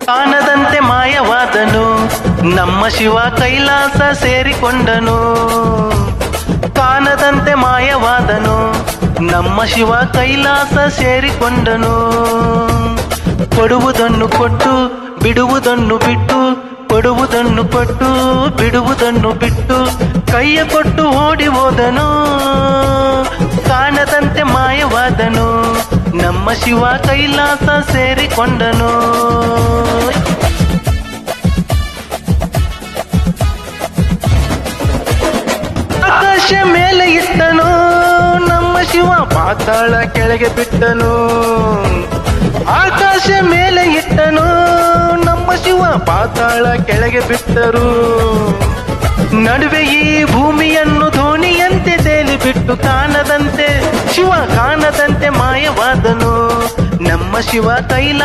ಕಾಣದಂತೆ ಮಾಯವಾದನು, ನಮ್ಮ ಶಿವ ಕೈಲಾಸ ಸೇರಿಕೊಂಡನು. ಕಾಣದಂತೆ ಮಾಯವಾದನು, ನಮ್ಮ ಶಿವ ಕೈಲಾಸ ಸೇರಿಕೊಂಡನು. ಕೊಡುವುದನ್ನು ಕೊಟ್ಟು ಬಿಡುವುದನ್ನು ಬಿಟ್ಟು, ಕೊಡುವುದನ್ನು ಕೊಟ್ಟು ಬಿಡುವುದನ್ನು ಬಿಟ್ಟು, ಕೈಯ ಕೊಟ್ಟು ಓಡಿ ಹೋದನು. ಕಾಣದಂತೆ ಮಾಯವಾದನು, ನಮ್ಮ ಶಿವ ಕೈಲಾಸ ಸೇರಿಕೊಂಡನು. ಆಕಾಶ ಮೇಲೆ ಇಟ್ಟನು, ನಮ್ಮ ಶಿವ ಪಾತಾಳ ಕೆಳಗೆ ಬಿಟ್ಟನು. ಆಕಾಶ ಮೇಲೆ ಇಟ್ಟನು, ನಮ್ಮ ಶಿವ ಪಾತಾಳ ಕೆಳಗೆ ಬಿಟ್ಟರು. ನಡುವೆ ಈ ಭೂಮಿಯನ್ನು ಧೋನಿಯಂತೆ ತೇಲಿ ಬಿಟ್ಟು, ಕಾಣದಂತೆ ಶಿವ ಕಾಣದಂತೆ ಮಾಯವಾದನು, ನಮ್ಮ ಶಿವ ಕೈಲಾಸ